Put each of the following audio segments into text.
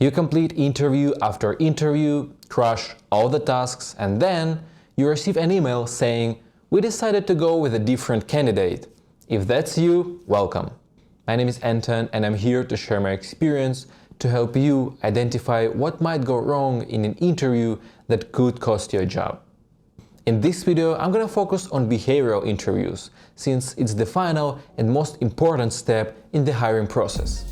You complete interview after interview, crush all the tasks, and then you receive an email saying, "We decided to go with a different candidate." If that's you, welcome. My name is Anton and I'm here to share my experience to help you identify what might go wrong in an interview that could cost you a job. In this video, I'm gonna focus on behavioral interviews, since it's the final and most important step in the hiring process.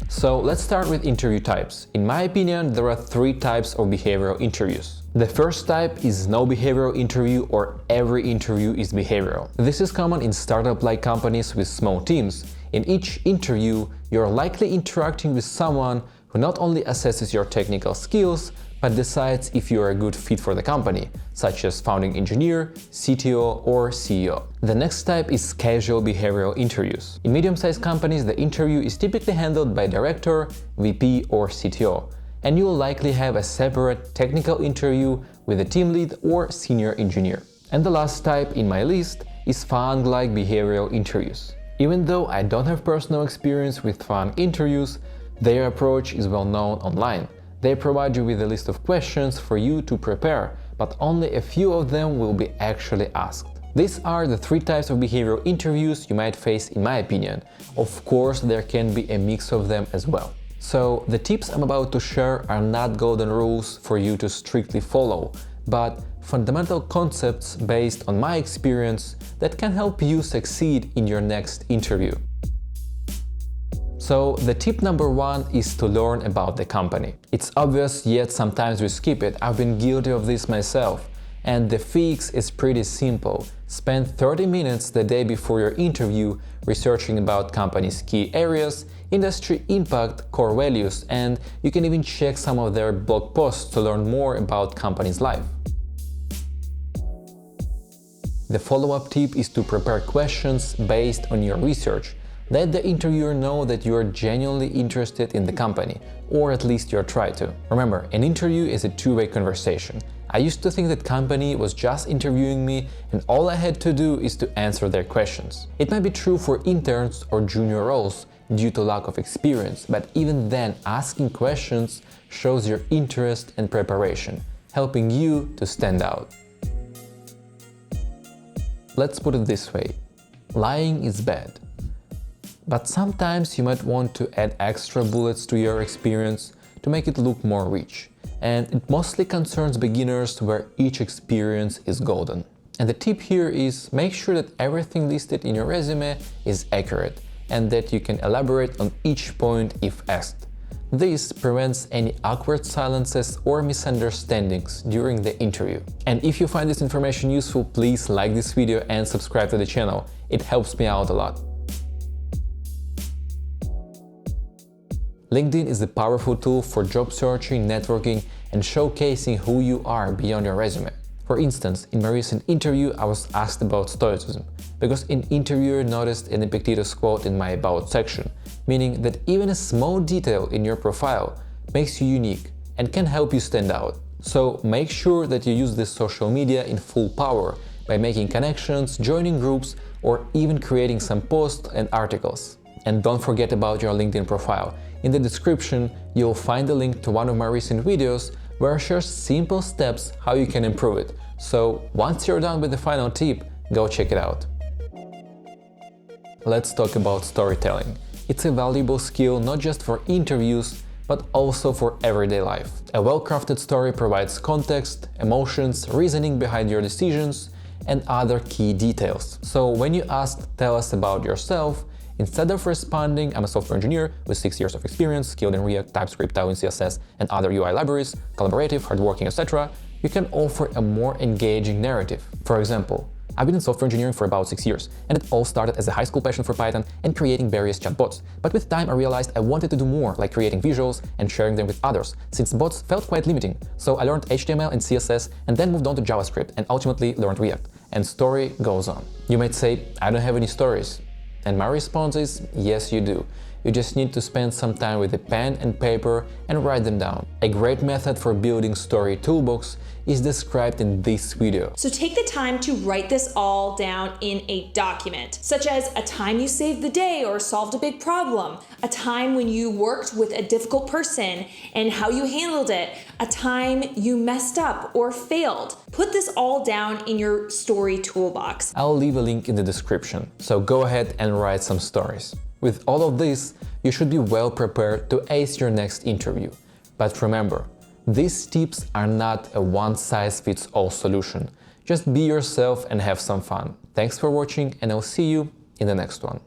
So let's start with interview types. In my opinion, there are three types of behavioral interviews. The first type is no behavioral interview, or every interview is behavioral. This is common in startup-like companies with small teams. In each interview, you're likely interacting with someone who not only assesses your technical skills, but decides if you are a good fit for the company, such as founding engineer, CTO, or CEO. The next type is casual behavioral interviews. In medium-sized companies, the interview is typically handled by director, VP, or CTO, and you will likely have a separate technical interview with a team lead or senior engineer. And the last type in my list is FAANG-like behavioral interviews. Even though I don't have personal experience with FAANG interviews, their approach is well known online. They provide you with a list of questions for you to prepare, but only a few of them will be actually asked. These are the three types of behavioral interviews you might face, in my opinion. Of course, there can be a mix of them as well. So the tips I'm about to share are not golden rules for you to strictly follow, but fundamental concepts based on my experience that can help you succeed in your next interview. So the tip number one is to learn about the company. It's obvious, yet sometimes we skip it. I've been guilty of this myself. And the fix is pretty simple. Spend 30 minutes the day before your interview researching about company's key areas, industry impact, core values, and you can even check some of their blog posts to learn more about company's life. The follow-up tip is to prepare questions based on your research. Let the interviewer know that you are genuinely interested in the company, or at least you're trying to. Remember, an interview is a two-way conversation. I used to think that company was just interviewing me and all I had to do is to answer their questions. It might be true for interns or junior roles due to lack of experience, but even then, asking questions shows your interest and preparation, helping you to stand out. Let's put it this way: lying is bad. But sometimes you might want to add extra bullets to your experience to make it look more rich. And it mostly concerns beginners where each experience is golden. And the tip here is make sure that everything listed in your resume is accurate and that you can elaborate on each point if asked. This prevents any awkward silences or misunderstandings during the interview. And if you find this information useful, please like this video and subscribe to the channel. It helps me out a lot. LinkedIn is a powerful tool for job searching, networking, and showcasing who you are beyond your resume. For instance, in my recent interview, I was asked about Stoicism, because an interviewer noticed an Epictetus quote in my About section, meaning that even a small detail in your profile makes you unique and can help you stand out. So make sure that you use this social media in full power by making connections, joining groups, or even creating some posts and articles. And don't forget about your LinkedIn profile. In the description, you'll find a link to one of my recent videos where I share simple steps how you can improve it. So once you're done with the final tip, go check it out. Let's talk about storytelling. It's a valuable skill not just for interviews, but also for everyday life. A well-crafted story provides context, emotions, reasoning behind your decisions, and other key details. So when you ask, "Tell us about yourself," instead of responding, "I'm a software engineer with 6 years of experience, skilled in React, TypeScript, Tailwind CSS, and other UI libraries, collaborative, hardworking, etc., you can offer a more engaging narrative. For example, "I've been in software engineering for about 6 years, and it all started as a high school passion for Python and creating various chatbots. But with time I realized I wanted to do more, like creating visuals and sharing them with others, since bots felt quite limiting. So I learned HTML and CSS and then moved on to JavaScript and ultimately learned React." And story goes on. You might say, "I don't have any stories." And my response is, yes, you do. You just need to spend some time with a pen and paper and write them down. A great method for building story toolbox is described in this video. So take the time to write this all down in a document, such as a time you saved the day or solved a big problem, a time when you worked with a difficult person and how you handled it, a time you messed up or failed. Put this all down in your story toolbox. I'll leave a link in the description, so go ahead and write some stories. With all of this, you should be well prepared to ace your next interview. But remember, these tips are not a one-size-fits-all solution. Just be yourself and have some fun. Thanks for watching, and I'll see you in the next one.